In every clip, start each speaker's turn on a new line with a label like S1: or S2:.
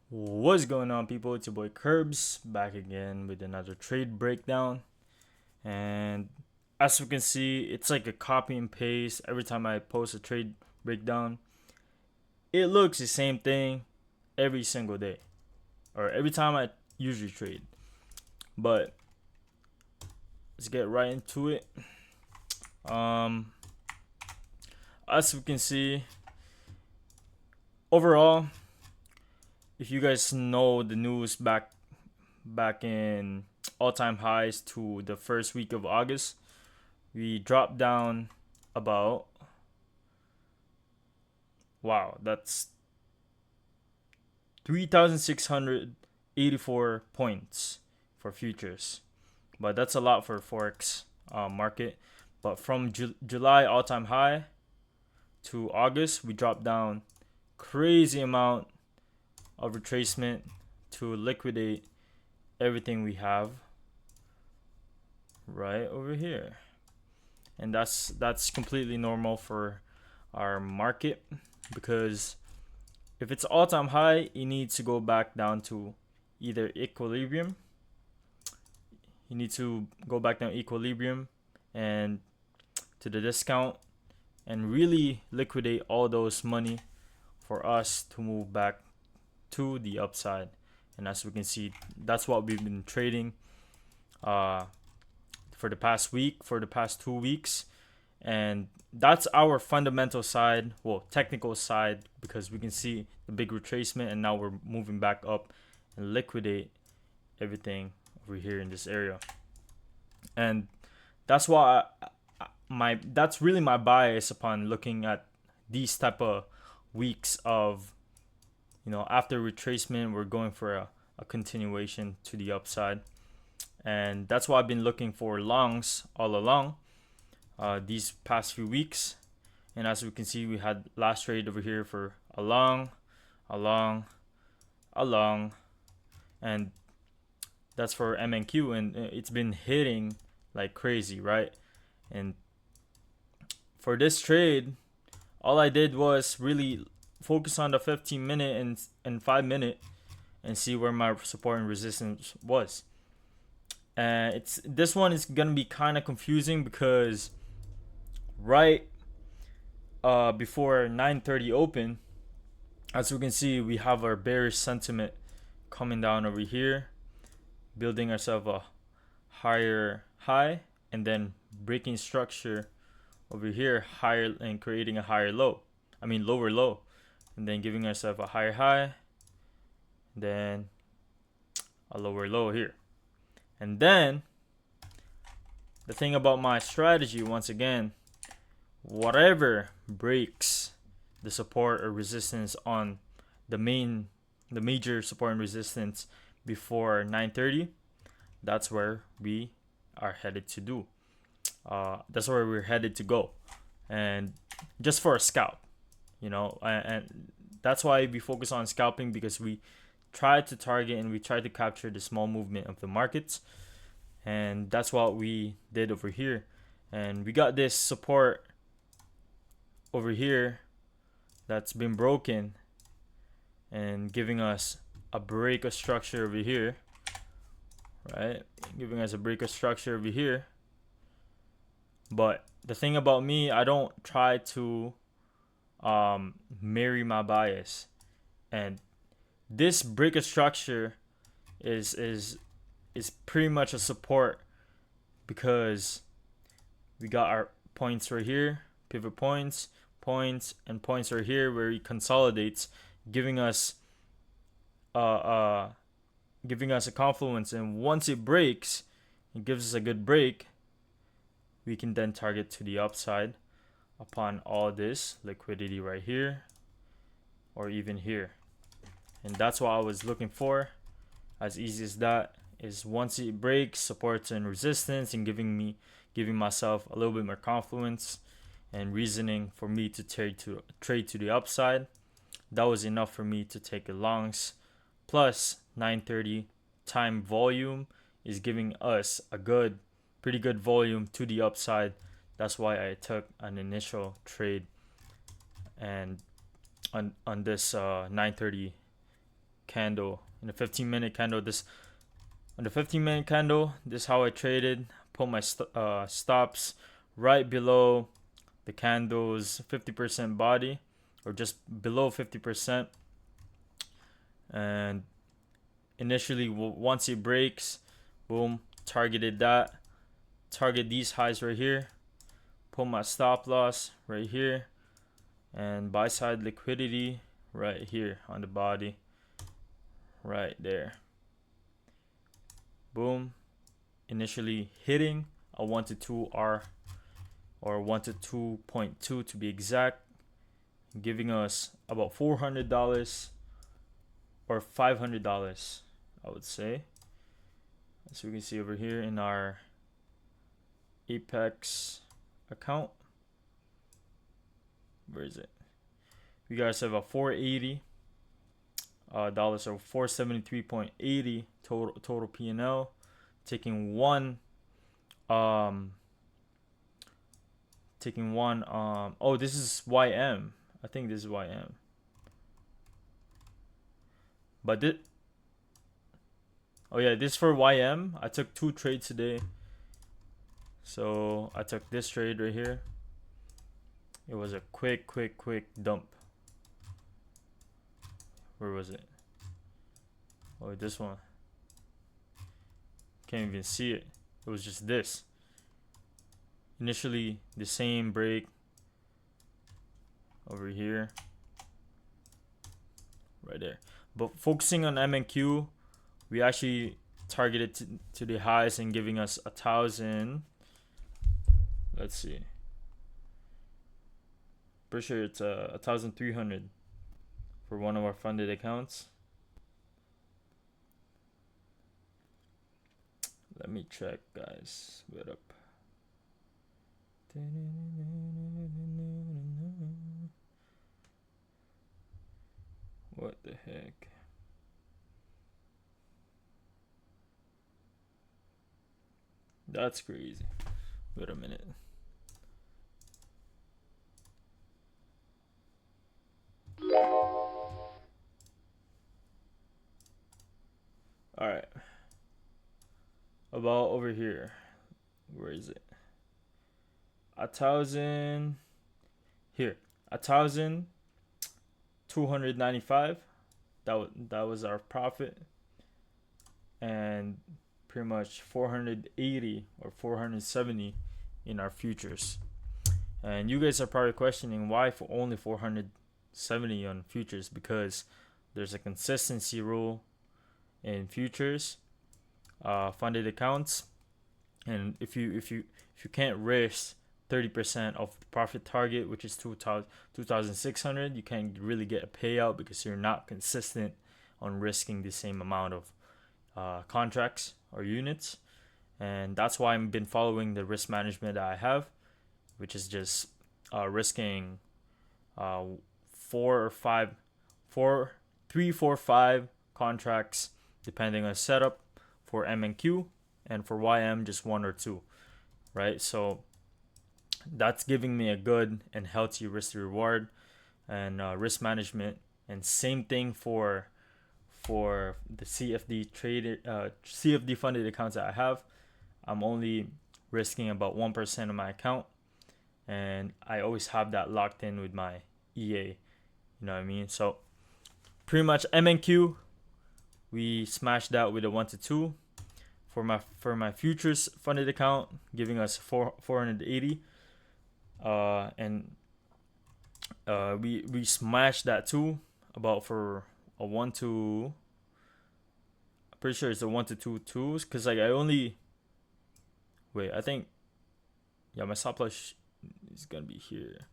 S1: What's going on, people? It's your boy Curbs back again with another trade breakdown. And as you can see, it's like a copy and paste. Every time I post a trade breakdown, it looks the same thing every single day or every time I usually trade. But let's get right into it. Um, as we can see, overall, if you guys know the news back in all-time highs to the first week of August, we dropped down about, wow, that's 3,684 points for futures, but that's a lot for forex market. But from July all-time high to August, we dropped down crazy amount of retracement to liquidate everything we have right over here. And that's completely normal for our market, because if it's all-time high, it needs to go back down to either equilibrium. You need to go back down equilibrium and to the discount and really liquidate all those money for us to move back to the upside. And as we can see, that's what we've been trading for the past week, for the past 2 weeks. And that's our fundamental side, well, technical side, because we can see the big retracement, and now we're moving back up and liquidate everything over here in this area. And that's why that's really my bias upon looking at these type of weeks of, after retracement, we're going for a continuation to the upside. And that's why I've been looking for longs all along these past few weeks. And as we can see, we had last trade over here for a long, and that's for MNQ, and it's been hitting like crazy, right? And for this trade, all I did was really focus on the 15-minute and 5-minute and see where my support and resistance was. And this one is gonna be kind of confusing because right before 9:30 open, as we can see, we have our bearish sentiment coming down over here, building ourselves a higher high, and then breaking structure over here higher and creating a higher low. Lower low, and then giving ourselves a higher high, then a lower low here. And then the thing about my strategy, once again, whatever breaks the support or resistance on the major support and resistance before 9:30, that's where we are headed to do. That's where we're headed to go, and just for a scalp, and that's why we focus on scalping, because we try to target and we try to capture the small movement of the markets. And that's what we did over here, and we got this support over here that's been broken and giving us a break of structure over here, right? Giving us a break of structure over here. But the thing about me, I don't try to marry my bias, and this break of structure is pretty much a support, because we got our points right here, pivot points, and points right here where it consolidates, giving us a confluence. And once it breaks, it gives us a good break, we can then target to the upside upon all this liquidity right here or even here. And that's what I was looking for. As easy as that, is once it breaks supports and resistance and giving myself a little bit more confluence and reasoning for me to trade to the upside. That was enough for me to take a longs. Plus 9:30 time volume is giving us a pretty good volume to the upside. That's why I took an initial trade and on this 9:30 candle, in the 15-minute candle. This on the 15-minute candle, this is how I traded. Put my stops right below the candle's 50% body, or just below 50%. And initially, once it breaks, boom, targeted that. Target these highs right here. Put my stop loss right here, and buy side liquidity right here on the body, right there. Boom. Initially hitting a 1 to 2 R, or 1 to 2.2 to be exact, giving us about $400 or $500, I would say. As we can see over here in our Apex account. Where is it? We guys have a $480 dollars, or 473.80 total P&L. Taking one oh, this is YM. I think this is YM. But oh yeah, this is for YM. I took 2 trades today. So I took this trade right here. It was a quick dump. Where was it? Oh, this one. Can't even see it. It was just this. Initially, the same break over here. Right there. But focusing on MNQ, we actually targeted to the highs and giving us 1,000. Let's see. Pretty sure it's 1,300 for one of our funded accounts. Let me check, guys. Wait up. What the heck? That's crazy. Wait a minute. All right. About over here. Where is it? 1,000. Here. 1,295. That was our profit. And pretty much 480 or 470 in our futures. And you guys are probably questioning why for only 470 on futures, because there's a consistency rule in futures, funded accounts, and if you can't risk 30% of the profit target, which is 2,600, you can't really get a payout because you're not consistent on risking the same amount of contracts or units. And that's why I've been following the risk management that I have, which is just risking 3, 4, 5 contracts depending on setup for MNQ, and for YM just 1 or 2, right? So that's giving me a good and healthy risk to reward and risk management. And same thing for the CFD funded accounts that I have. I'm only risking about 1% of my account, and I always have that locked in with my EA. You know what I mean? So pretty much MNQ, we smashed that with a 1 to 2. For my futures funded account, giving us 480. And we smashed that too, about for a 1 to, I'm pretty sure it's a 1 to 2 twos, because like I think, yeah, my stop loss is gonna be here.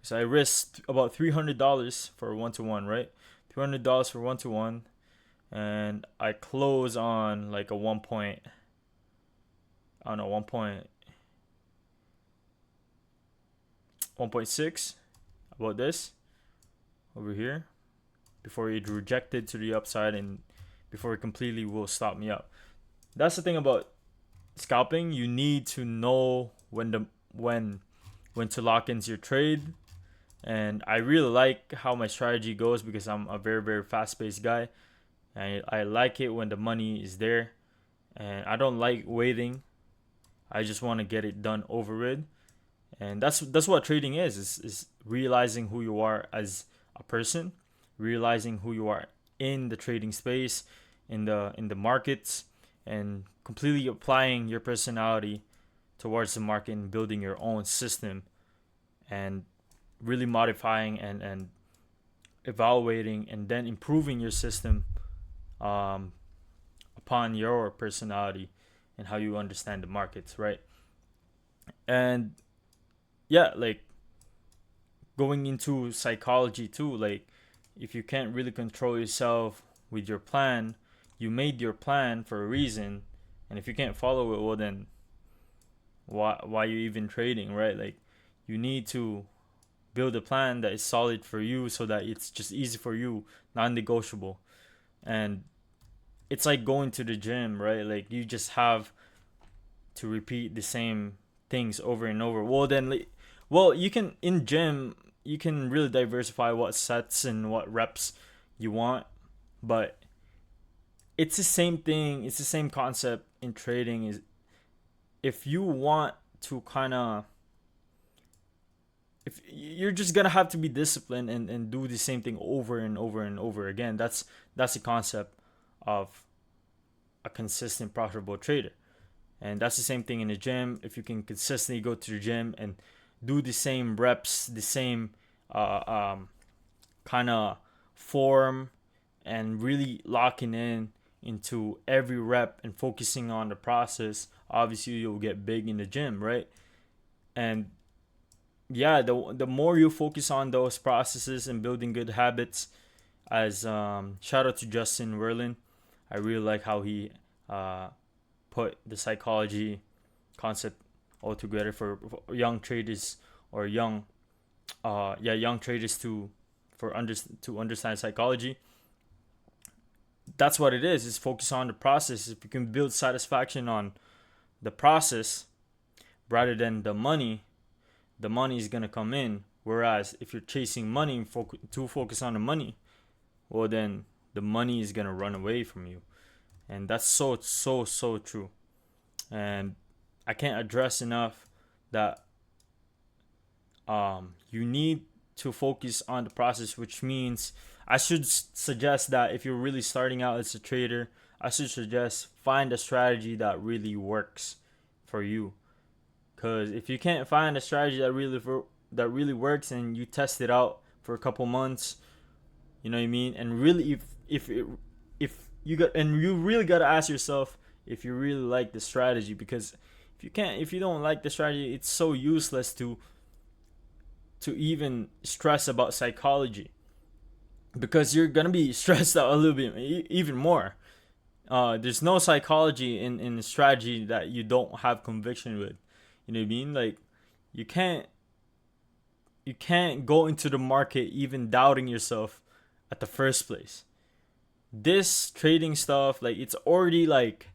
S1: So I risked about $300 for a 1 to 1, right? $300 for 1 to 1, and I close on like a 1.6 about this over here before it rejected to the upside, and before it completely will stop me up. That's the thing about scalping. You need to know when to lock in your trade. And I really like how my strategy goes, because I'm a very fast-paced guy. I like it when the money is there, and I don't like waiting. I just want to get it done over with. And that's what trading is realizing who you are as a person, realizing who you are in the trading space, in the markets, and completely applying your personality towards the market and building your own system, and really modifying and evaluating and then improving your system um, upon your personality and how you understand the markets, right? And yeah, like going into psychology too, like if you can't really control yourself with your plan, you made your plan for a reason, and if you can't follow it, well then why you even trading, right? Like you need to build a plan that is solid for you so that it's just easy for you, non-negotiable. And it's like going to the gym, right? Like you just have to repeat the same things over and over. Well then, well, you can in gym you can really diversify what sets and what reps you want, but it's the same thing. It's the same concept in trading. Is if you want to kind of, if you're just gonna have to be disciplined and do the same thing over and over and over again. That's the concept of a consistent profitable trader. And that's the same thing in the gym. If you can consistently go to the gym and do the same reps, the same kind of form, and really locking in into every rep and focusing on the process, obviously you'll get big in the gym, right? And yeah, the more you focus on those processes and building good habits, as shout out to Justin Werlin, I really like how he put the psychology concept all together for young traders, or young traders to understand psychology. That's what it is. It's focus on the process. If you can build satisfaction on the process rather than the money is gonna come in. Whereas if you're chasing money to focus on the money, well then the money is gonna run away from you. And that's so true. And I can't address enough that you need to focus on the process, which means I should suggest that if you're really starting out as a trader, I should suggest find a strategy that really works for you. Because if you can't find a strategy that really works, and you test it out for a couple months, you know what I mean, and really if you really gotta ask yourself if you really like the strategy. Because if you don't like the strategy, it's so useless to even stress about psychology, because you're gonna be stressed out a little bit even more. There's no psychology in strategy that you don't have conviction with. You know what I mean? Like you can't go into the market even doubting yourself at the first place. This trading stuff, like it's already like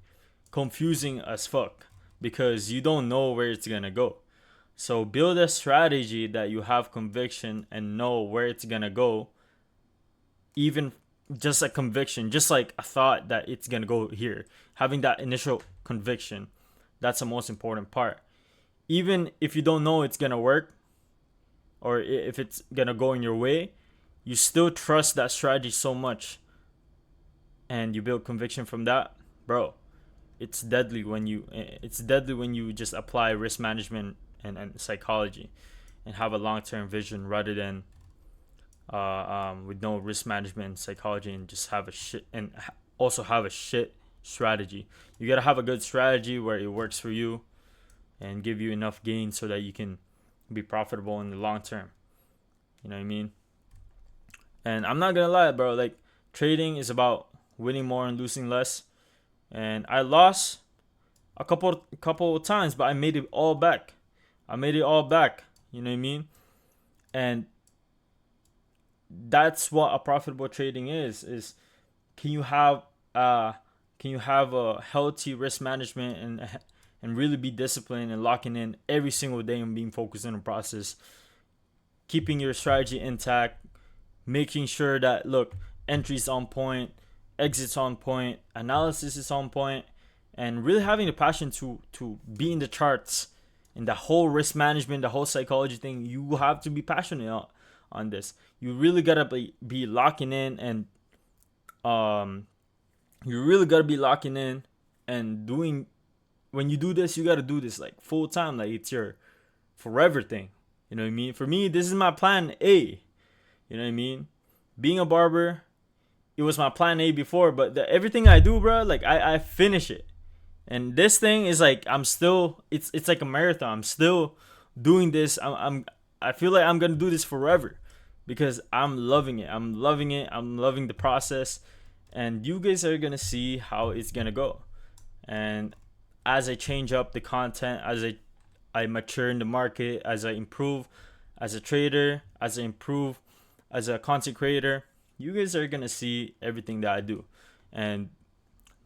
S1: confusing as fuck because you don't know where it's gonna go. So build a strategy that you have conviction and know where it's gonna go. Even just a conviction, just like a thought that it's gonna go here. Having that initial conviction, that's the most important part. Even if you don't know it's gonna work, or if it's gonna go in your way, you still trust that strategy so much, and you build conviction from that, bro. It's deadly when you just apply risk management and psychology, and have a long-term vision rather than with no risk management psychology and just have a shit, and also have a shit strategy. You gotta have a good strategy where it works for you and give you enough gain so that you can be profitable in the long term. You know what I mean? And I'm not gonna lie, bro, like trading is about winning more and losing less. And I lost a couple of times, but I made it all back. You know what I mean? And that's what a profitable trading is can you have a healthy risk management and really be disciplined and locking in every single day and being focused on the process, keeping your strategy intact, making sure that, look, entries on point, exits on point, analysis is on point, and really having the passion to be in the charts and the whole risk management, the whole psychology thing. You have to be passionate on this. You really gotta be locking in, and you really gotta be locking in and doing. When you do this, you gotta do this like full time, like it's your forever thing. You know what I mean? For me, this is my plan A. You know what I mean? Being a barber, it was my plan A before, but everything I do, bro, like I finish it. And this thing is like I'm still, it's like a marathon. I'm still doing this. I feel like I'm gonna do this forever because I'm loving it. I'm loving it. I'm loving the process, and you guys are gonna see how it's gonna go. And as I change up the content, as I mature in the market, as I improve as a trader, as I improve as a content creator, you guys are gonna see everything that I do. And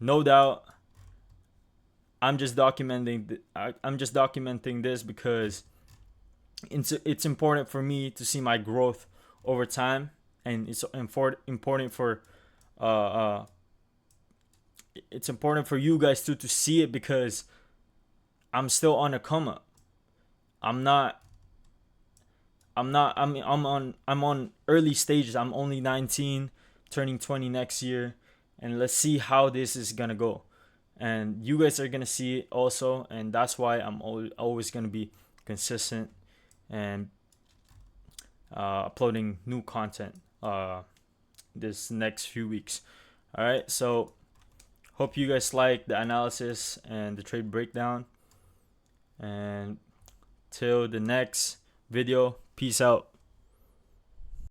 S1: no doubt, I'm just documenting this because it's important for me to see my growth over time, and it's important for it's important for you guys too to see it, because I'm still on a come up. I'm on early stages. I'm only 19, turning 20 next year, and let's see how this is gonna go. And you guys are gonna see it also, and that's why I'm always gonna be consistent and uploading new content this next few weeks. All right, so hope you guys like the analysis and the trade breakdown, and till the next video, peace out.